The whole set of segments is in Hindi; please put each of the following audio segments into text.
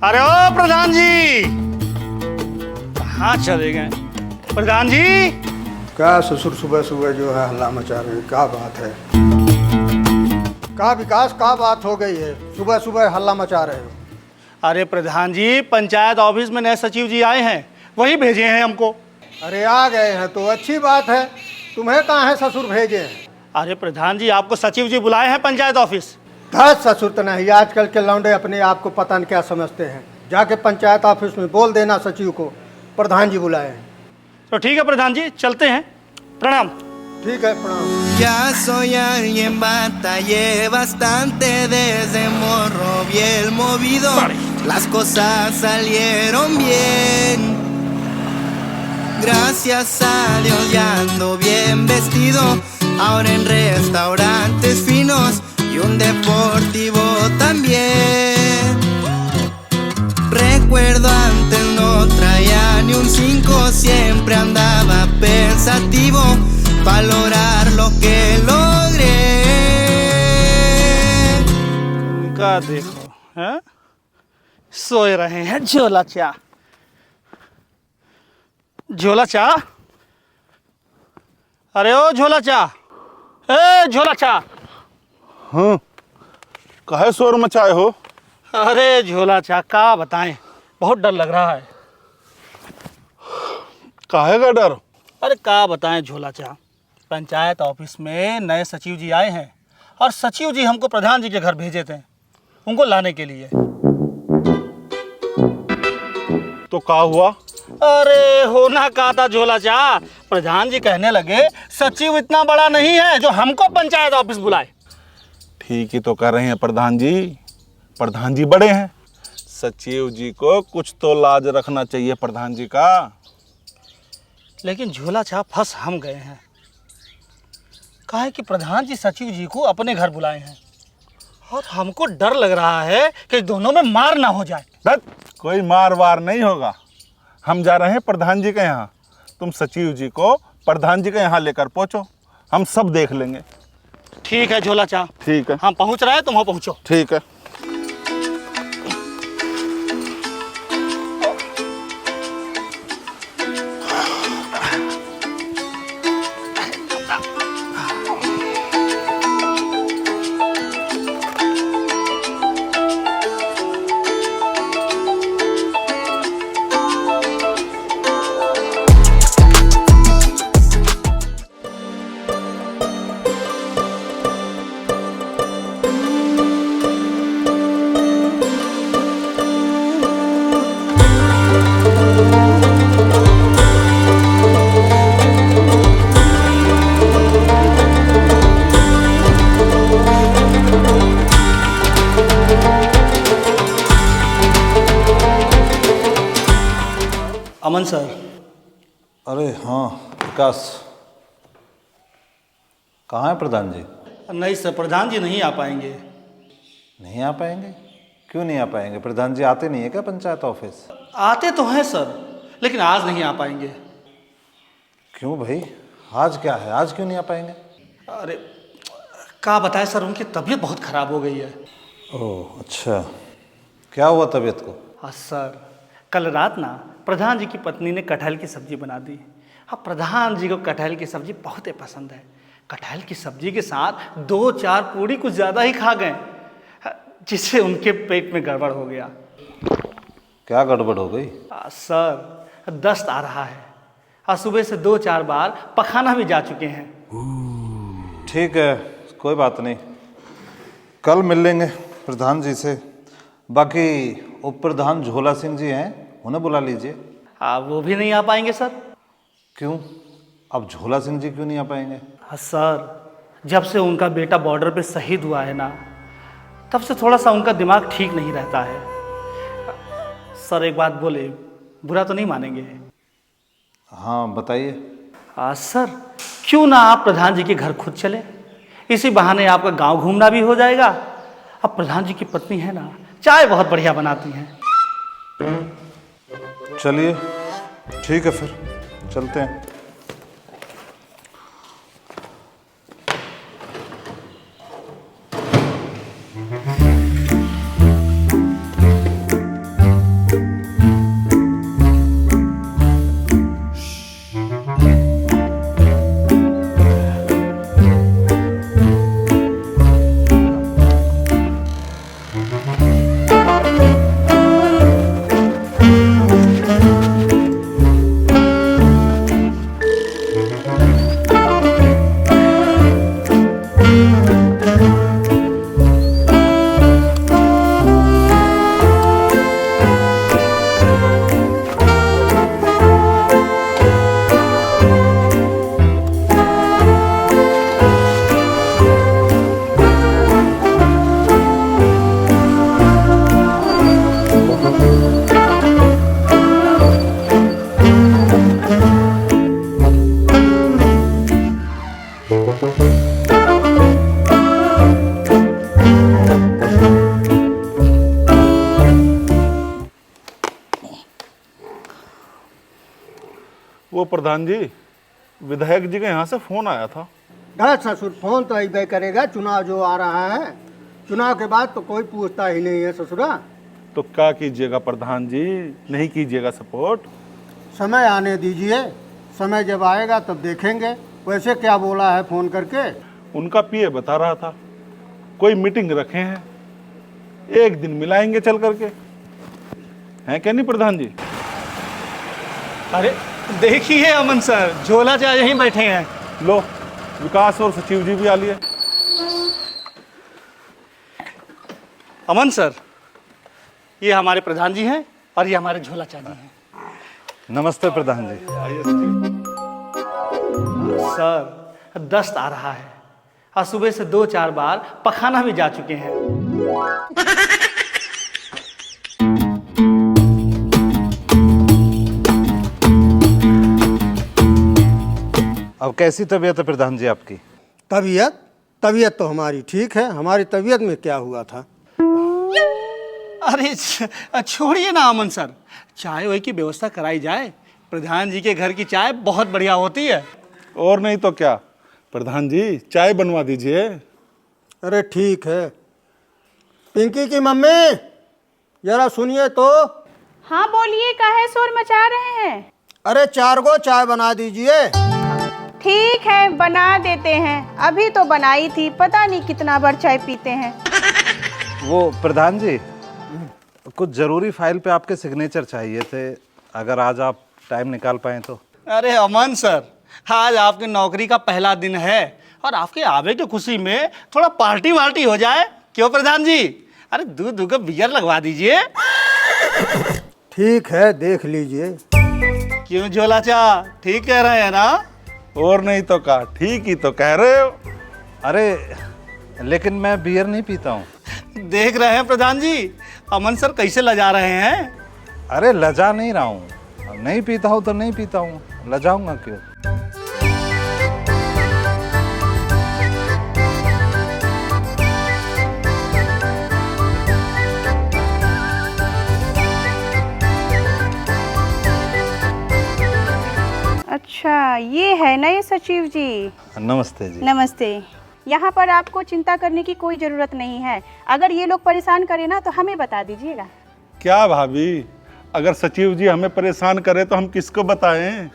अरे ओ प्रधान जी, कहाँ चले गए प्रधान जी? क्या ससुर सुबह सुबह जो है हल्ला मचा रहे हैं, क्या बात है? क्या विकास, क्या बात हो गई है? सुबह सुबह हल्ला मचा रहे हो? अरे प्रधान जी, पंचायत ऑफिस में नए सचिव जी आए हैं, वही भेजे हैं हमको। अरे आ गए हैं तो अच्छी बात है। तुम्हें कहाँ है ससुर भेजे हैं? अरे प्रधान जी, आपको सचिव जी बुलाए हैं पंचायत ऑफिस। 10 ससुर तो नहीं, आजकल के लौंडे अपने आप को पता नहीं क्या समझते हैं। जाके पंचायत ऑफिस में बोल देना सचिव को प्रधान जी बुलाए हैं। तो ठीक है प्रधान जी, चलते हैं। प्रणाम। ठीक है, प्रणाम। Ya soy alguien, batallé bastante desde morro bien movido. Las cosas salieron bien. Gracias a Dios ya ando bien vestido. Ahora en restaurantes finos y un deportivo también. Recuerdo antes no traía ni un 5, siempre andaba pensativo. Valorar lo que logré. का देखो हैं, सोए रहे हैं झोला चा। झोला चा, अरे ओ झोला चा, ए झोला चा। हाँ, काहे शोर मचाए हो? अरे झोला चा, का बताएं, बहुत डर लग रहा है। काहे का डर? अरे का बताएं झोला चा, पंचायत ऑफिस में नए सचिव जी आए हैं और सचिव जी हमको प्रधान जी के घर भेजे थे उनको लाने के लिए। तो का हुआ? अरे होना का था झोला चा, प्रधान जी कहने लगे सचिव इतना बड़ा नहीं है जो हमको पंचायत ऑफिस बुलाए। ठीक ही तो कर रहे हैं प्रधान जी। प्रधान जी बड़े हैं, सचिव जी को कुछ तो लाज रखना चाहिए प्रधान जी का। लेकिन झोला चा, फंस हम गए हैं। कहा है कि प्रधान जी सचिव जी को अपने घर बुलाए हैं और हमको डर लग रहा है कि दोनों में मार ना हो जाए। बस कोई मार वार नहीं होगा। हम जा रहे हैं प्रधान जी के यहाँ, तुम सचिव जी को प्रधान जी के यहाँ लेकर पहुँचो, हम सब देख लेंगे। ठीक है झोला चा, ठीक है। हम पहुँच रहे हैं, तुम वहाँ पहुँचो। ठीक है। अमन सर। अरे हाँ विकास, कहाँ है प्रधान जी? नहीं सर, प्रधान जी नहीं आ पाएंगे। नहीं आ पाएंगे? क्यों नहीं आ पाएंगे? प्रधान जी आते नहीं है क्या पंचायत ऑफिस? आते तो हैं सर, लेकिन आज नहीं आ पाएंगे। क्यों भाई, आज क्या है, आज क्यों नहीं आ पाएंगे? अरे का बताए सर, उनकी तबीयत बहुत ख़राब हो गई है। ओह अच्छा, क्या हुआ तबीयत को? हाँ सर, कल रात ना प्रधान जी की पत्नी ने कटहल की सब्जी बना दी। हाँ, प्रधान जी को कटहल की सब्जी बहुत ही पसंद है। कटहल की सब्जी के साथ 2-4 पूड़ी कुछ ज़्यादा ही खा गए, जिससे उनके पेट में गड़बड़ हो गया। क्या गड़बड़ हो गई? सर, दस्त आ रहा है और सुबह से 2-4 बार पखाना भी जा चुके हैं। ठीक है, कोई बात नहीं, कल मिल लेंगे प्रधान जी से। बाकी उप प्रधान झोला सिंह जी हैं, उन्हें बुला लीजिए। वो भी नहीं आ पाएंगे सर। क्यों? अब झोला सिंह जी क्यों नहीं आ पाएंगे? हाँ सर, जब से उनका बेटा बॉर्डर पे शहीद हुआ है ना, तब से थोड़ा सा उनका दिमाग ठीक नहीं रहता है। सर एक बात बोले, बुरा तो नहीं मानेंगे? हाँ बताइए। सर, क्यों ना आप प्रधान जी के घर खुद चले, इसी बहाने आपका गांव घूमना भी हो जाएगा। अब प्रधान जी की पत्नी है ना, चाय बहुत बढ़िया बनाती हैं। चलिए ठीक है, फिर चलते हैं। वो प्रधान जी, विधायक जी के यहाँ से फोन आया था। ससुर फोन तो ऐसे करेगा, चुनाव जो आ रहा है, चुनाव के बाद तो कोई पूछता ही नहीं है ससुरा। तो क्या कीजिएगा प्रधान जी, नहीं कीजिएगा सपोर्ट? समय आने दीजिए, समय जब आएगा तब देखेंगे। वैसे क्या बोला है फोन करके? उनका पीए बता रहा था कोई मीटिंग रखे हैं, एक दिन मिलाएंगे चल करके, हैं क्या नहीं प्रधान जी? अरे देखिए अमन सर, झोला चाचा यहीं बैठे हैं। लो, विकास और सचिव जी भी आ लिए। अमन सर, ये हमारे प्रधान जी हैं और ये हमारे झोला चाचा हैं। नमस्ते प्रधान जी। सर, दस्त आ रहा है और सुबह से 2-4 बार पखाना भी जा चुके हैं। अब कैसी तबीयत है प्रधान जी आपकी? तबीयत तो हमारी ठीक है। हमारी तबीयत में क्या हुआ था? अरे छोड़िए ना अमन सर, चाय वाय की व्यवस्था कराई जाए। प्रधान जी के घर की चाय बहुत बढ़िया होती है। और नहीं तो क्या, प्रधान जी चाय बनवा दीजिए। अरे ठीक है। पिंकी की मम्मी, जरा सुनिए तो। हाँ बोलिए, काहे शोर मचा रहे हैं? अरे 4 गो चाय बना दीजिए। ठीक है, बना देते हैं। अभी तो बनाई थी, पता नहीं कितना बार चाय पीते हैं। वो प्रधान जी, कुछ जरूरी फाइल पे आपके सिग्नेचर चाहिए थे, अगर आज आप टाइम निकाल पाए तो। अरे अमन सर, आज आपकी नौकरी का पहला दिन है और आपके आवे की खुशी में थोड़ा पार्टी वार्टी हो जाए, क्यों प्रधान जी? अरे दूध का बियर लगवा दीजिए। ठीक है, देख लीजिए। क्यों झोला चा, ठीक कह रहे हैं ना? और नहीं तो क्या, ठीक ही तो कह रहे हो। अरे लेकिन मैं बियर नहीं पीता हूँ। देख रहे हैं प्रधान जी, अमन सर कैसे लजा रहे हैं। अरे लजा नहीं रहा हूँ, नहीं पीता हूँ तो नहीं पीता हूँ, लजाऊंगा क्यों? अच्छा, ये है ना ये सचिव जी? नमस्ते जी। नमस्ते। यहाँ पर आपको चिंता करने की कोई ज़रूरत नहीं है। अगर ये लोग परेशान करें ना तो हमें बता दीजिएगा। क्या भाभी, अगर सचिव जी हमें परेशान करे तो हम किसको बताएं?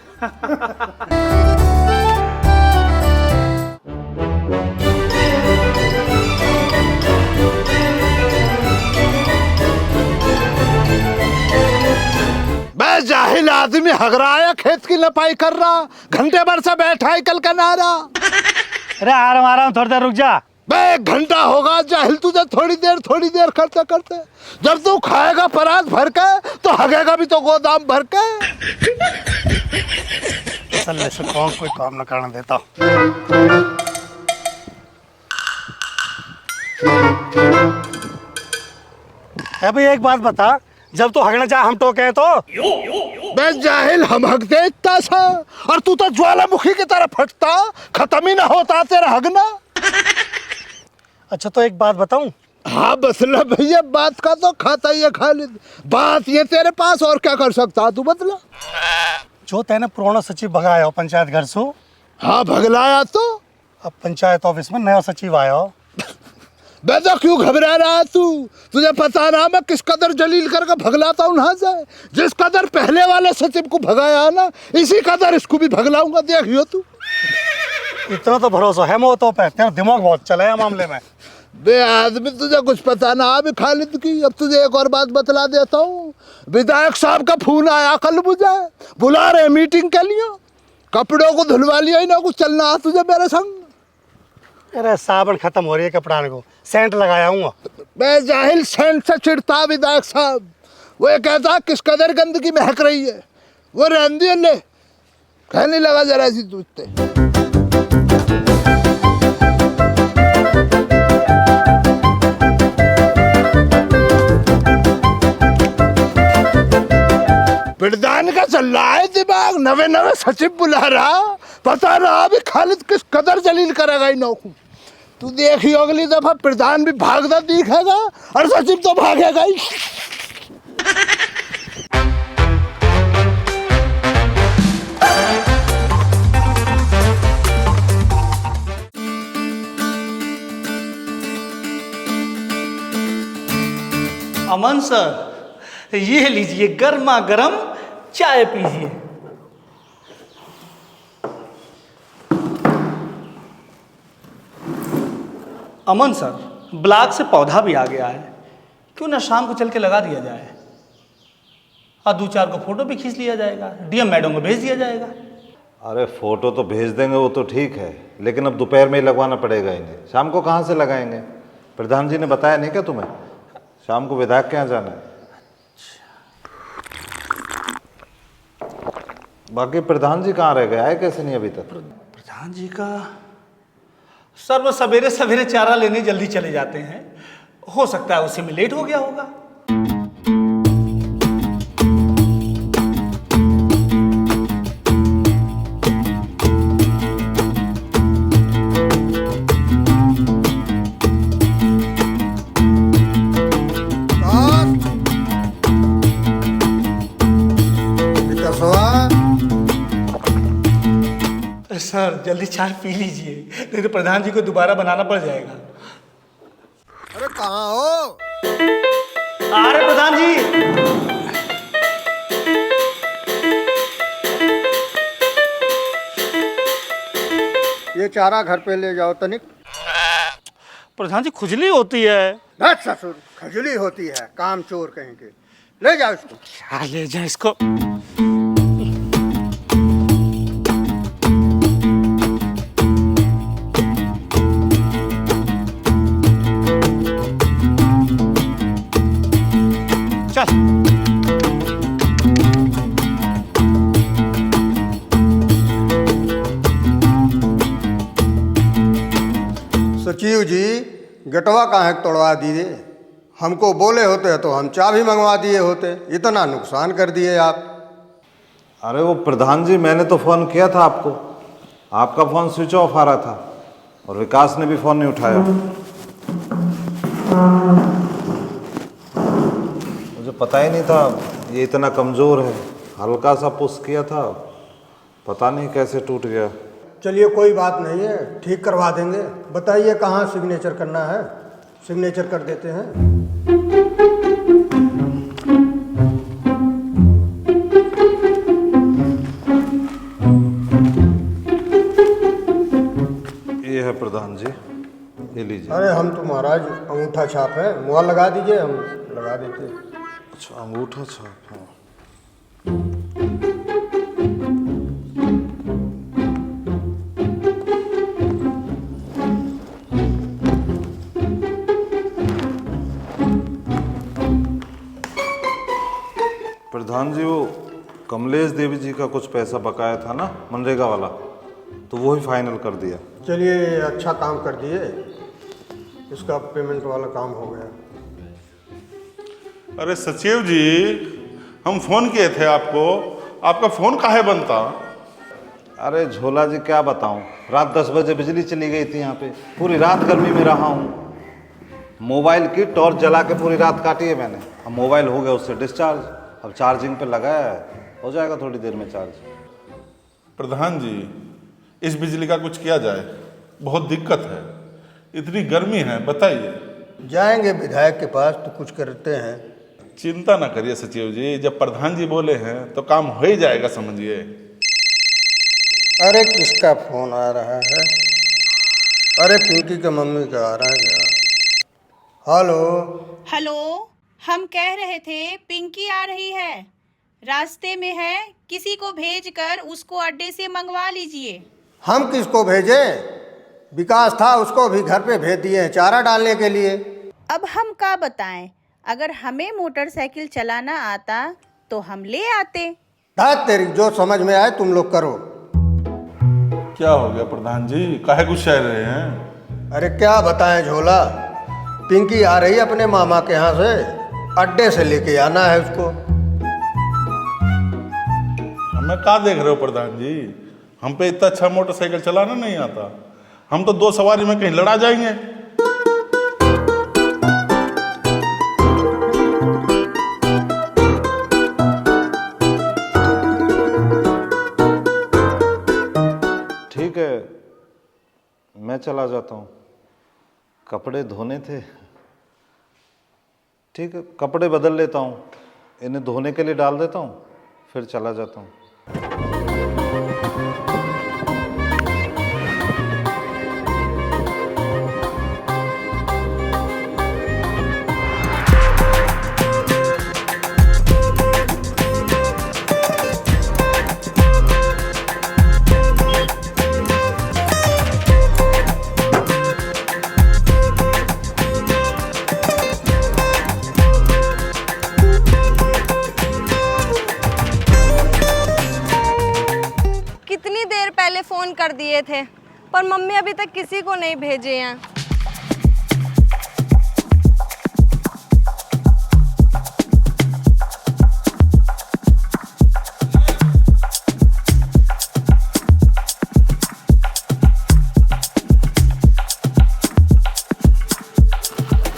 बे जाहिल आदमी, हग रहा है, खेत की लपाई कर रहा, घंटे भर से बैठा है कल का नारा। अरे आ रहा हूँ, थोड़ी देर रुक जा। बे 1 घंटा होगा जाहिल तुझे, थोड़ी देर करते करते। जब तू खाएगा परात भर के तो हगेगा भी तो गोदाम भर के। चल से कौन कोई काम न करने देता। अभी एक बात बता, जब तू हगना चाहे हम टोके तो? बे जाहिल, हम हगते इतना सा और तू तो ज्वालामुखी की तरह फटता, खत्म ही ना होता तेरा हगना। अच्छा तो एक बात बताऊं? हाँ बसला भैया, बात का तो खाता ही है खालिद। बात ये तेरे पास, और क्या कर सकता तू बतला। जो तेने पुराना सचिव भगाया हो पंचायत घर से, हाँ भगलाया तो। अब पंचायत ऑफिस में नया सचिव आया हो। बे तो क्यों घबरा रहा है तू? तुझे पता ना मैं किस कदर जलील करके भगलाता हूँ यहाँ से। जिस कदर पहले वाले सचिव को भगाया है ना, इसी कदर इसको भी भगलाऊंगा, देखियो तू। इतना तो भरोसा है मोहतो पे, तेरा दिमाग बहुत चला है मामले में। बे आदमी, तुझे कुछ पता ना अभी खालिद की। अब तुझे एक और बात बतला देता हूँ। विधायक साहब का फोन आया कल मुझे, बुला रहे मीटिंग के लिए। कपड़ों को धुलवा लिया ही ना, कुछ चलना है तुझे मेरे संग। अरे साबुन खत्म हो रही है कपड़ान को, सेंट लगाया हूँ। बे जाहिल, सेंट से चिढ़ता विधायक साहब। वो ये कहता किस कदर गंदगी महक रही है। वो रहने ले, कहने लगा जरा सी तुझते। प्रधान का चल रहा है दिमाग, नवे सचिव बुला रहा, पता ना अभी खालिद किस कदर जलील करेगा इन नौकू। तू देखिए अगली दफा प्रधान भी भागता दिखेगा और सचिव तो भागेगा ही। अमन सर, ये लीजिए गर्मा गर्म चाय पीजिए। अमन सर, ब्लॉक से पौधा भी आ गया है, क्यों ना शाम को चल के लगा दिया जाए और 2-4 को फोटो भी खींच लिया जाएगा, डीएम मैडम को भेज दिया जाएगा। अरे फोटो तो भेज देंगे, वो तो ठीक है, लेकिन अब दोपहर में ही लगवाना पड़ेगा इन्हें, शाम को कहाँ से लगाएंगे? प्रधान जी ने बताया नहीं क्या तुम्हें? शाम को विधायक के यहाँ जाना है। बाकी प्रधान जी कहाँ रह गए, आए कैसे नहीं अभी तक? प्रधान जी का सर, वो सवेरे सवेरे चारा लेने जल्दी चले जाते हैं, हो सकता है उसी में लेट हो गया होगा। सर जल्दी चाय पी लीजिए, नहीं तो प्रधान जी को दोबारा बनाना पड़ जाएगा। अरे कहाँ हो? आ रहे प्रधान जी। ये चारा घर पे ले जाओ तनिक। प्रधान जी खुजली होती है। बस ससुर, खजली होती है, काम चोर कहीं के। ले जाओ इसको। क्या ले जाए इसको? चल। सचिव जी, गटवा काहे तोड़वा दिए? हमको बोले होते तो हम चाबी मंगवा दिए होते, इतना नुकसान कर दिए आप। अरे वो प्रधान जी, मैंने तो फ़ोन किया था आपको, आपका फ़ोन स्विच ऑफ आ रहा था और विकास ने भी फ़ोन नहीं उठाया। मुझे पता ही नहीं था ये इतना कमज़ोर है, हल्का सा पुश किया था, पता नहीं कैसे टूट गया। चलिए कोई बात नहीं है, ठीक करवा देंगे। बताइए कहाँ सिग्नेचर करना है, सिग्नेचर कर देते हैं। ये है प्रधान जी, ये लीजिए। अरे हम तो महाराज अंगूठा छाप है, मुहर लगा दीजिए, हम लगा देते हैं। अच्छा, अंगूठा छाप। हाँ। प्रधान जी, वो कमलेश देवी जी का कुछ पैसा बकाया था ना, मनरेगा वाला, तो वो ही फाइनल कर दिया। चलिए अच्छा काम कर दिए, इसका पेमेंट वाला काम हो गया। अरे सचिव जी, हम फ़ोन किए थे आपको, आपका फ़ोन काहे बनता? अरे झोला जी क्या बताऊं, रात 10 बजे बिजली चली गई थी यहाँ पे, पूरी रात गर्मी में रहा हूँ, मोबाइल की टॉर्च जला के पूरी रात काटी है मैंने। अब मोबाइल हो गया उससे डिस्चार्ज, अब चार्जिंग पे लगा है, हो जाएगा थोड़ी देर में चार्ज। प्रधान जी, इस बिजली का कुछ किया जाए, बहुत दिक्कत है, इतनी गर्मी है, बताइए। जाएंगे विधायक के पास तो कुछ करते हैं। चिंता ना करिए सचिव जी, जब प्रधान जी बोले हैं तो काम हो ही जाएगा, समझिए। अरे किसका फोन आ रहा है? अरे पिंकी के मम्मी का आ रहा है क्या? हेलो। हेलो, हम कह रहे थे पिंकी आ रही है, रास्ते में है, किसी को भेजकर उसको अड्डे से मंगवा लीजिए। हम किसको भेजें? विकास था, उसको भी घर पे भेज दिए हैं चारा डालने के लिए। अब हम क्या बताएं, अगर हमें मोटरसाइकिल चलाना आता तो हम ले आते। धात तेरी, जो समझ में आए तुम लोग करो। क्या हो गया प्रधान जी, काहे गुस्सा रहे हैं? अरे क्या बताएं झोला, पिंकी आ रही है अपने मामा के यहाँ से, अड्डे से लेके आना है उसको। हमें क्या देख रहे हो प्रधान जी, हम पे इतना अच्छा मोटरसाइकिल चलाना नहीं आता, हम तो 2 सवारी में कहीं लड़ा जाएंगे। ठीक है, मैं चला जाता हूँ, कपड़े धोने थे। ठीक है, कपड़े बदल लेता हूँ, इन्हें धोने के लिए डाल देता हूँ, फिर चला जाता हूँ। कितनी देर पहले फ़ोन कर दिए थे पर मम्मी अभी तक किसी को नहीं भेजे हैं।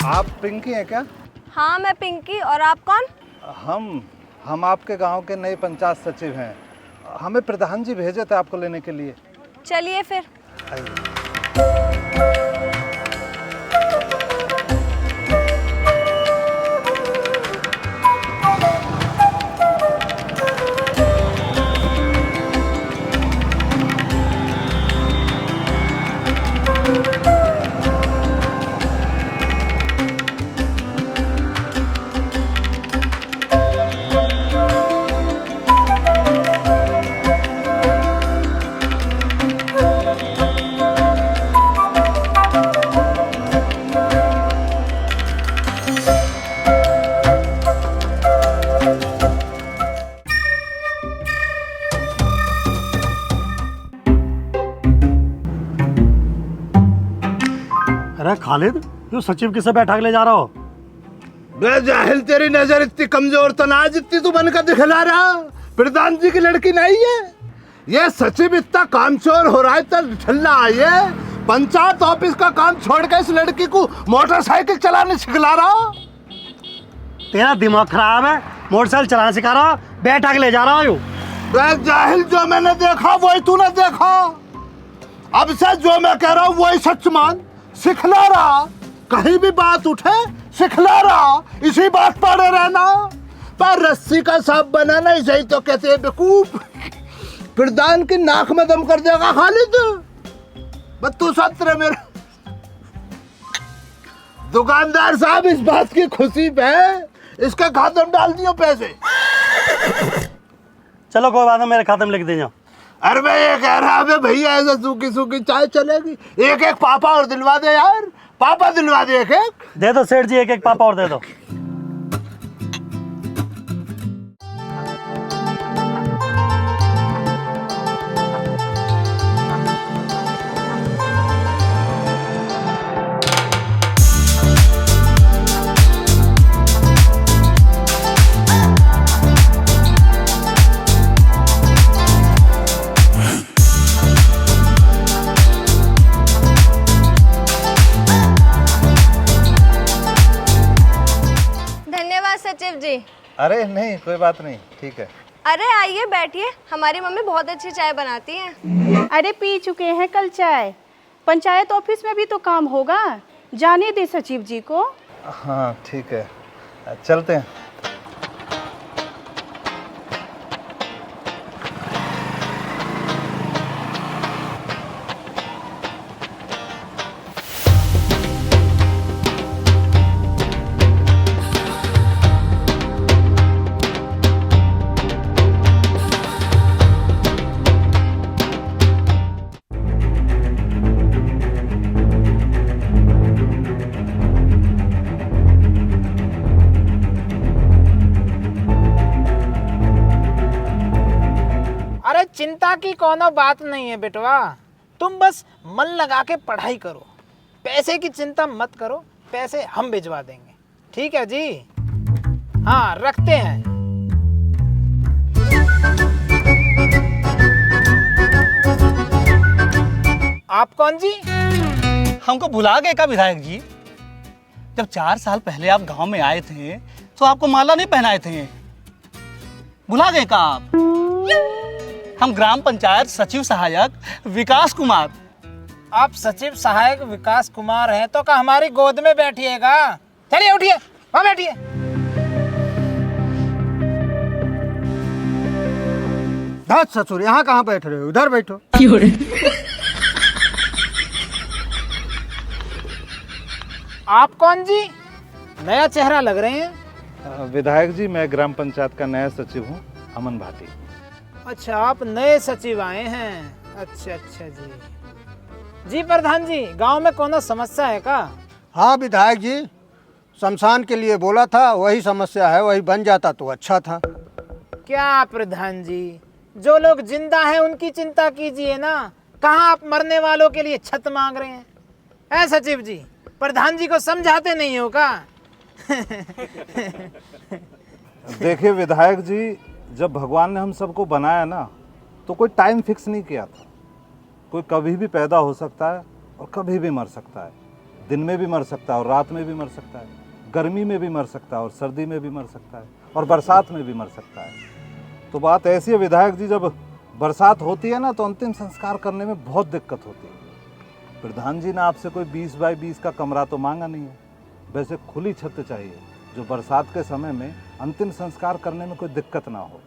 आप पिंकी हैं क्या? हाँ मैं पिंकी, और आप कौन? हम आपके गांव के नए पंचायत सचिव हैं। हमें प्रधान जी भेजे थे आपको लेने के लिए। चलिए फिर। अरे खालिद, क्यों सचिव किसे बैठा के ले जा रहा हो? बे जाहिल, तेरी नजर इतनी कमजोर तो ना जितनी तू बनकर दिखला रहा। प्रधान जी की लड़की नहीं है ये। सचिव इतना कामचोर हो रहा है, इतना ठल्ला है, पंचायत ऑफिस का काम छोड़ के इस लड़की को मोटरसाइकिल चलाने सिखला रहा। तेरा दिमाग खराब है, मोटरसाइकिल चलाना सिखा रहा, बैठा के ले जा रहा हूँ। बे जाहिल, जो मैंने देखा वही तूने देखा। अब से जो मैं कह रहा हूँ वही सच मान। सिखला रहा, कहीं भी बात उठे सिखला रहा, इसी बात पड़े रहना। पर रस्सी का सांप बनाना ही सही तो कहते हैं बेवकूफ। प्रधान की नाक में दम कर देगा खालिद। बस तू सत्र मेरे दुकानदार साहब, इस बात की खुशी पे इसके खाते में डाल दियो पैसे। चलो कोई बात नहीं, मेरे खाते में लिख दीजिए। अरे मैं ये कह रहा है भैया, ऐसे सूखी सूखी चाय चलेगी? एक एक पापा और दिलवा दे यार, पापा दिलवा दे एक एक। दे दो सेठ जी, एक एक पापा और दे दो। सचिव जी। अरे नहीं, कोई बात नहीं, ठीक है। अरे आइए बैठिए, हमारी मम्मी बहुत अच्छी चाय बनाती हैं। अरे पी चुके हैं कल चाय। पंचायत ऑफिस में भी तो काम होगा, जाने दे सचिव जी को। हाँ ठीक है, चलते हैं। चिंता की कोनो बात नहीं है बेटवा, तुम बस मन लगा के पढ़ाई करो, पैसे की चिंता मत करो, पैसे हम भिजवा देंगे। ठीक है जी? हाँ रखते हैं। आप कौन जी? हमको भुला गए क्या विधायक जी? जब 4 साल पहले आप गांव में आए थे तो आपको माला नहीं पहनाए थे। भुला गए क्या आप? हम ग्राम पंचायत सचिव सहायक विकास कुमार। आप सचिव सहायक विकास कुमार हैं तो क्या हमारी गोद में बैठिएगा? चलिए उठिए, वहाँ बैठिए। धत ससुर, यहाँ कहाँ बैठ रहे हो, उधर बैठो। आप कौन जी? नया चेहरा लग रहे हैं। विधायक जी, मैं ग्राम पंचायत का नया सचिव हूँ, अमन भाटी। अच्छा, आप नए सचिव आए हैं। अच्छा अच्छा जी। जी प्रधान जी, गांव में कोनो समस्या है का? हाँ विधायक जी, शमशान के लिए बोला था, वही समस्या है, वही बन जाता तो अच्छा था। क्या प्रधान जी, जो लोग जिंदा हैं उनकी चिंता कीजिए ना, कहाँ आप मरने वालों के लिए छत मांग रहे हैं? ऐ सचिव जी, प्रधान जी को समझाते नहीं हो का? देखिए विधायक जी, जब भगवान ने हम सबको बनाया ना, तो कोई टाइम फिक्स नहीं किया था। कोई कभी भी पैदा हो सकता है और कभी भी मर सकता है। दिन में भी मर सकता है और रात में भी मर सकता है, गर्मी में भी मर सकता है और सर्दी में भी मर सकता है, और बरसात में भी मर सकता है। तो बात ऐसी है विधायक जी, जब बरसात होती है ना, तो अंतिम संस्कार करने में बहुत दिक्कत होती है। प्रधान जी ने आपसे कोई 20 बाई 20 का कमरा तो मांगा नहीं है, वैसे खुली छत चाहिए, जो बरसात के समय में अंतिम संस्कार करने में कोई दिक्कत ना हो।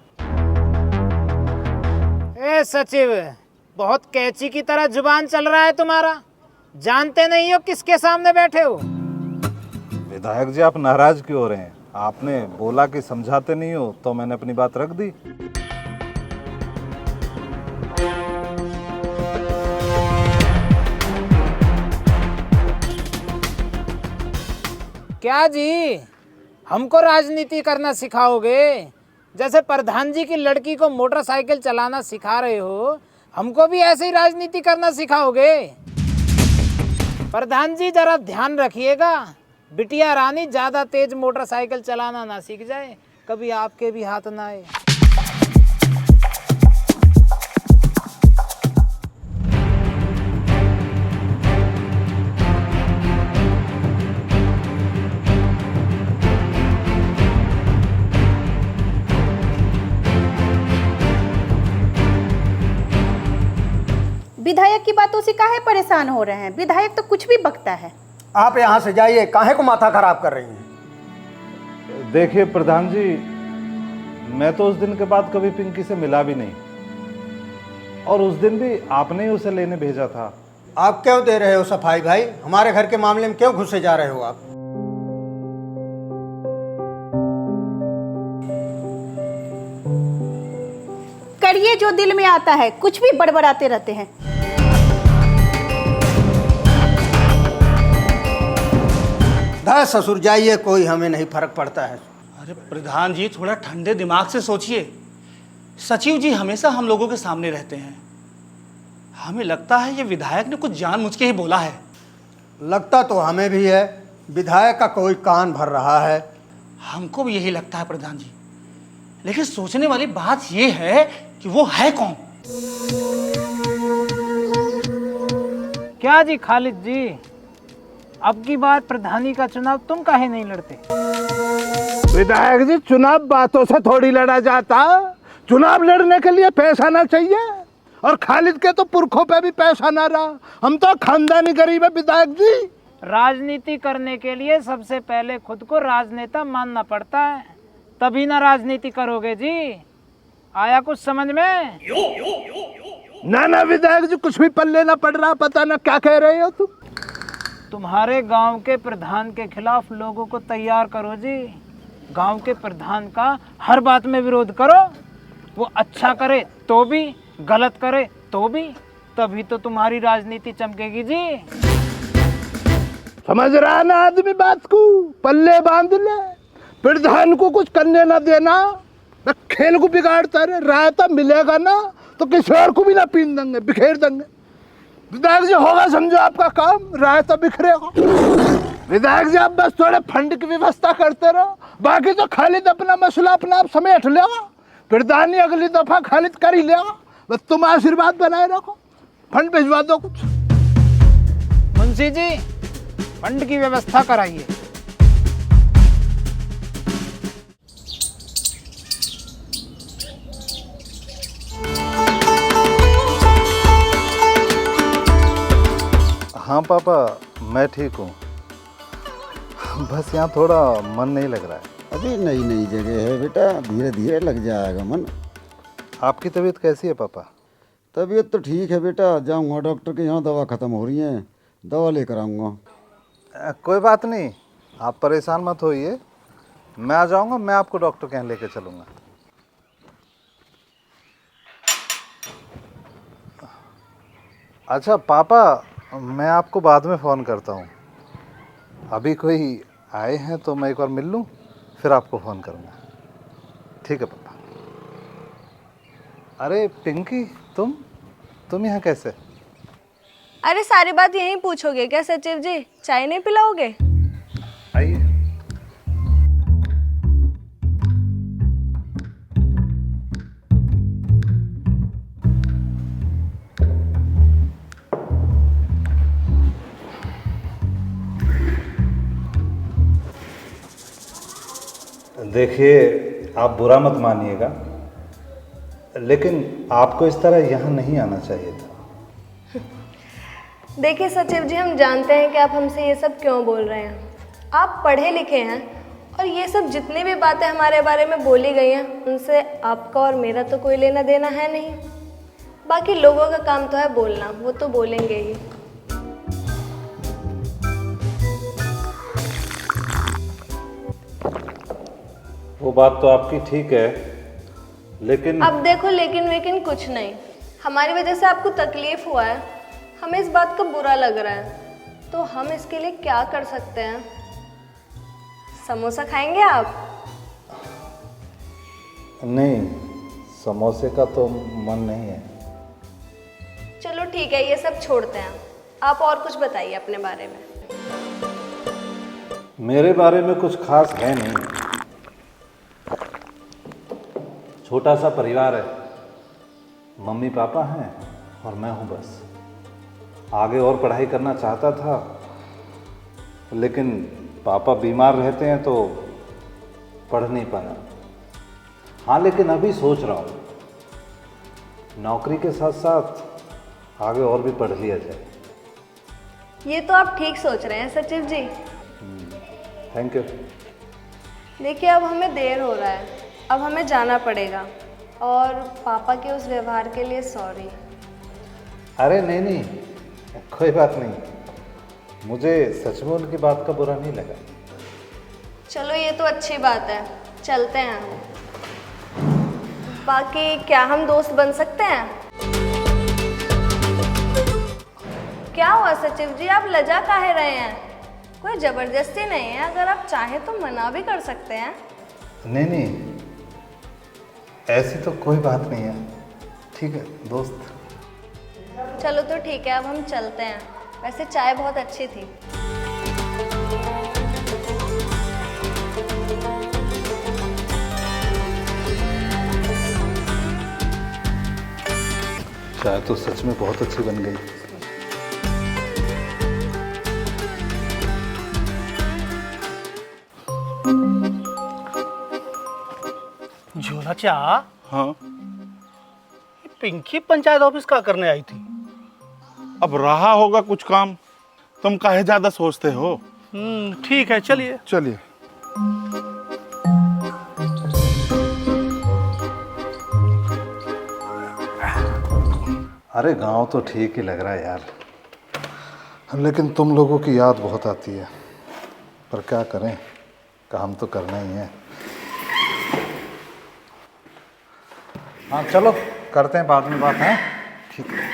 ए सचिव, बहुत कैची की तरह जुबान चल रहा है तुम्हारा। जानते नहीं हो किसके सामने बैठे हो? विधायक जी, आप नाराज क्यों हो रहे हैं? आपने बोला कि समझाते नहीं हो, तो मैंने अपनी बात रख दी। क्या जी, हमको राजनीति करना सिखाओगे? जैसे प्रधान जी की लड़की को मोटरसाइकिल चलाना सिखा रहे हो, हमको भी ऐसे ही राजनीति करना सिखाओगे? प्रधान जी जरा ध्यान रखिएगा, बिटिया रानी ज्यादा तेज मोटरसाइकिल चलाना ना सीख जाए, कभी आपके भी हाथ ना आए। विधायक की बातों से काहे परेशान हो रहे हैं? विधायक तो कुछ भी बकता है। आप यहाँ से जाइए, काहे को माथा खराब कर रही हैं? देखिए प्रधान जी, मैं तो उस दिन के बाद कभी पिंकी से मिला भी नहीं, और उस दिन भी आपने ही उसे लेने भेजा था। आप क्यों दे रहे हो सफाई भाई? हमारे घर के मामले में क्यों घुसे जा रहे हो आप? करिए जो दिल में आता है, कुछ भी बड़बड़ाते रहते हैं। धा ससुर, जाइए, कोई हमें नहीं फर्क पड़ता है। अरे प्रधान जी, थोड़ा ठंडे दिमाग से सोचिए। सचिव जी हमेशा हम लोगों के सामने रहते हैं। हमें लगता है ये विधायक ने कुछ जानबूझ के ही बोला है। लगता तो हमें भी है, विधायक का कोई कान भर रहा है। हमको भी यही लगता है प्रधान जी, लेकिन सोचने वाली बात ये है कि वो है कौन? क्या जी खालिद जी, अब की बार प्रधानी का चुनाव तुम काहे नहीं लड़ते? विधायक जी, चुनाव बातों से थोड़ी लड़ा जाता। चुनाव लड़ने के लिए पैसा ना चाहिए, और खालिद के तो पुरखों पे भी पैसा ना रहा। हम तो खानदानी गरीब है विधायक जी। राजनीति करने के लिए सबसे पहले खुद को राजनेता मानना पड़ता है, तभी ना राजनीति करोगे जी। आया कुछ समझ में? ना ना विधायक जी, कुछ भी पल्ले ना पड़ रहा, पता ना क्या कह रहे हो तुम। तुम्हारे गांव के प्रधान के खिलाफ लोगों को तैयार करो जी। गांव के प्रधान का हर बात में विरोध करो, वो अच्छा करे तो भी, गलत करे तो भी, तभी तो तुम्हारी राजनीति चमकेगी जी। समझ रहा ना आदमी बात को? पल्ले बांध ले, प्रधान को कुछ करने ना देना, ना खेल को बिगाड़ता रहे। रायता मिलेगा ना तो किसी और को भी ना पीन देंगे, बिखेर देंगे। विधायक जी, होगा समझो आपका काम, रायता बिखरेगा। विधायक जी, आप बस थोड़े फंड की व्यवस्था करते रहो, बाकी तो खालिद अपना मसला अपना आप समेट लेगा। प्रधानी अगली दफा खालिद कर ही लेगा, बस तुम आशीर्वाद बनाए रखो। फंड भिजवा दो कुछ। मुंशी जी, फंड की व्यवस्था कराइए। हाँ पापा, मैं ठीक हूँ, बस यहाँ थोड़ा मन नहीं लग रहा है। अभी नई नई जगह है बेटा, धीरे धीरे लग जाएगा मन। आपकी तबीयत कैसी है पापा? तबीयत तो ठीक है बेटा, जाऊंगा डॉक्टर के यहाँ, दवा ख़त्म हो रही है, दवा लेकर आऊँगा। कोई बात नहीं, आप परेशान मत होइए, मैं आ जाऊंगा, मैं आपको डॉक्टर के यहाँ लेके चलूँगा। अच्छा पापा, मैं आपको बाद में फ़ोन करता हूँ, अभी कोई आए हैं तो मैं एक बार मिल लूँ, फिर आपको फ़ोन करूँगा। ठीक है पापा। अरे पिंकी, तुम यहाँ कैसे? अरे सारी बात यहीं पूछोगे क्या सचिव जी? चाय नहीं पिलाओगे? आइए। देखिए, आप बुरा मत मानिएगा, लेकिन आपको इस तरह यहाँ नहीं आना चाहिए था। देखिए सचिव जी, हम जानते हैं कि आप हमसे ये सब क्यों बोल रहे हैं। आप पढ़े लिखे हैं और ये सब जितनी भी बातें हमारे बारे में बोली गई हैं उनसे आपका और मेरा तो कोई लेना देना है नहीं। बाकी लोगों का काम तो है बोलना, वो तो बोलेंगे ही। वो बात तो आपकी ठीक है, लेकिन अब देखो लेकिन वेकिन कुछ नहीं, हमारी वजह से आपको तकलीफ हुआ है, हमें इस बात का बुरा लग रहा है, तो हम इसके लिए क्या कर सकते हैं? समोसा खाएंगे आप? नहीं, समोसे का तो मन नहीं है। चलो ठीक है, ये सब छोड़ते हैं, आप और कुछ बताइए अपने बारे में। मेरे बारे में कुछ खास है नहीं, छोटा सा परिवार है, मम्मी पापा हैं और मैं हूँ बस। आगे और पढ़ाई करना चाहता था, लेकिन पापा बीमार रहते हैं तो पढ़ नहीं पाया। हाँ, लेकिन अभी सोच रहा हूँ नौकरी के साथ साथ आगे और भी पढ़ लिया जाए। ये तो आप ठीक सोच रहे हैं सचिव जी। Thank you. देखिए अब हमें देर हो रहा है, अब हमें जाना पड़ेगा, और पापा के उस व्यवहार के लिए सॉरी। अरे नहीं, कोई बात नहीं, मुझे सच में उनकी बात का बुरा नहीं लगा। चलो ये तो अच्छी बात है, चलते हैं हम। बाकी क्या हम दोस्त बन सकते हैं? क्या हुआ सचिव जी, आप लजा काहे रहे हैं? कोई जबरदस्ती नहीं है, अगर आप चाहें तो मना भी कर सकते हैं। नहीं, ऐसी तो कोई बात नहीं है, ठीक है दोस्त। चलो तो ठीक है, अब हम चलते हैं। वैसे चाय बहुत अच्छी थी। चाय तो सच में बहुत अच्छी बन गई। झोला चा, हाँ, ये पिंकी पंचायत ऑफिस का करने आई थी? अब रहा होगा कुछ काम, तुम काहे ज्यादा सोचते हो। ठीक है, चलिए। चलिए। अरे गांव तो ठीक ही लग रहा है यार, लेकिन तुम लोगों की याद बहुत आती है, पर क्या करें, काम तो करना ही है। हाँ चलो, करते हैं बाद में बात, है ठीक है,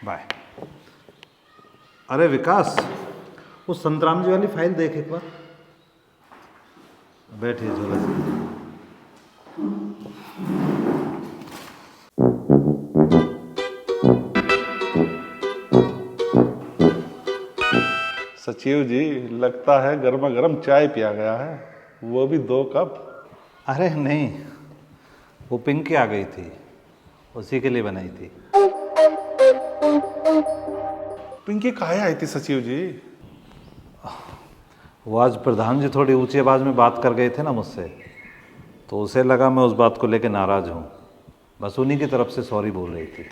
बाय। अरे विकास, वो संतराम जी वाली फाइल देख एक बार। बैठिए झोला जी। सचिव जी, लगता है गर्मा गर्म चाय पिया गया है, वो भी 2 कप। अरे नहीं, वो पिंकी आ गई थी, उसी के लिए बनाई थी। पिंकी काहे आई थी सचिव जी? वो आज प्रधान जी थोड़ी ऊंची आवाज़ में बात कर गए थे ना मुझसे, तो उसे लगा मैं उस बात को लेकर नाराज़ हूँ, बस उन्हीं की तरफ से सॉरी बोल रही थी।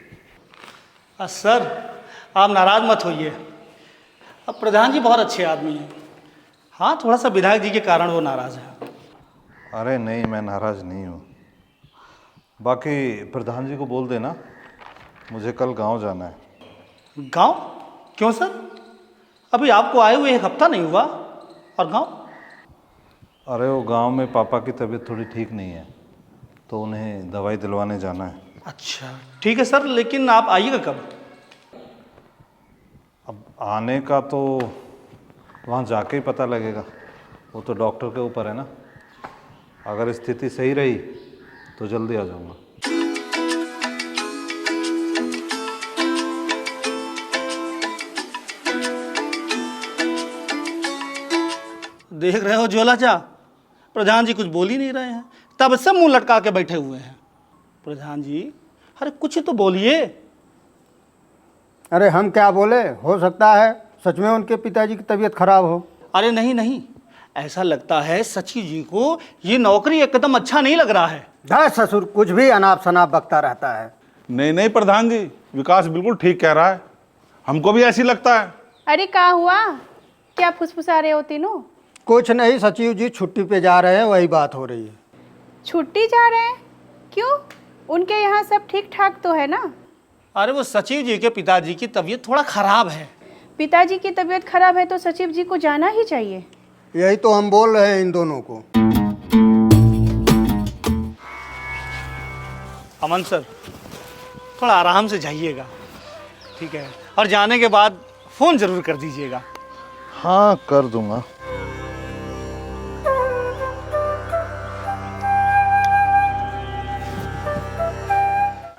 सर, आप नाराज़ मत होइए, अब प्रधान जी बहुत अच्छे आदमी हैं। हाँ, थोड़ा सा विधायक जी के कारण वो नाराज़ है। अरे नहीं, मैं नाराज़ नहीं हूँ, बाकी प्रधान जी को बोल देना मुझे कल गांव जाना है। गांव? क्यों सर? अभी आपको आए हुए 1 हफ्ता नहीं हुआ और गांव? अरे वो गांव में पापा की तबीयत थोड़ी ठीक नहीं है, तो उन्हें दवाई दिलवाने जाना है। अच्छा ठीक है सर, लेकिन आप आइएगा कब? अब आने का तो वहाँ जाके ही पता लगेगा, वो तो डॉक्टर के ऊपर है ना। अगर स्थिति सही रही तो जल्दी आ जाऊँगा। देख रहे हो झोला चा, प्रधान जी कुछ बोल ही नहीं रहे हैं, तब सब मुंह लटका के बैठे हुए हैं। प्रधान जी अरे कुछ तो बोलिए। अरे हम क्या बोले, हो सकता है सच में उनके पिताजी की तबीयत खराब हो। अरे नहीं नहीं, ऐसा लगता है सचिव जी को ये नौकरी एकदम अच्छा नहीं लग रहा है। दा ससुर कुछ भी अनाप शनाप बकता रहता है। नहीं नहीं प्रधान जी, विकास बिल्कुल ठीक कह रहा है, हमको भी ऐसी लगता है। अरे क्या हुआ, क्या फुसफुसा रहे हो तीनों? कुछ नहीं, सचिव जी छुट्टी पे जा रहे हैं, वही बात हो रही है। छुट्टी जा रहे हैं? क्यों? उनके यहाँ सब ठीक ठाक तो है ना? अरे वो सचिव जी के पिताजी की तबीयत थोड़ा खराब है। पिताजी की तबीयत खराब है तो सचिव जी को जाना ही चाहिए। यही तो हम बोल रहे हैं इन दोनों को। अमन सर थोड़ा आराम से जाइएगा, ठीक है? और जाने के बाद फ़ोन ज़रूर कर दीजिएगा। हाँ कर दूंगा।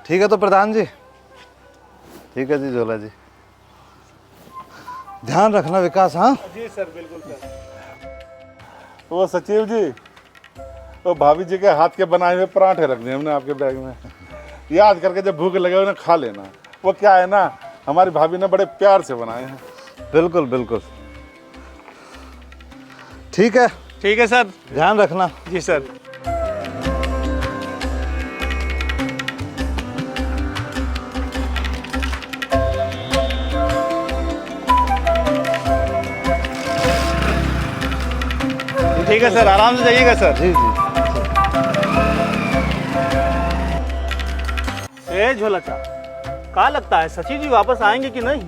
ठीक है तो प्रधान जी। ठीक है जी झोला जी, ध्यान रखना विकास। हाँ जी सर, बिल्कुल सर। वो सचिव जी, वो भाभी जी के हाथ के बनाए हुए पराठे रख दिए हमने आपके बैग में, याद करके जब भूख लगे उन्हें खा लेना। वो क्या है ना, हमारी भाभी ने बड़े प्यार से बनाए हैं। बिल्कुल बिल्कुल, ठीक है सर, ध्यान रखना। जी सर। ठीक है सर, आराम से जाइएगा सर। जी जी। ए झोला चा, क्या लगता है सचिव जी वापस आएंगे कि नहीं?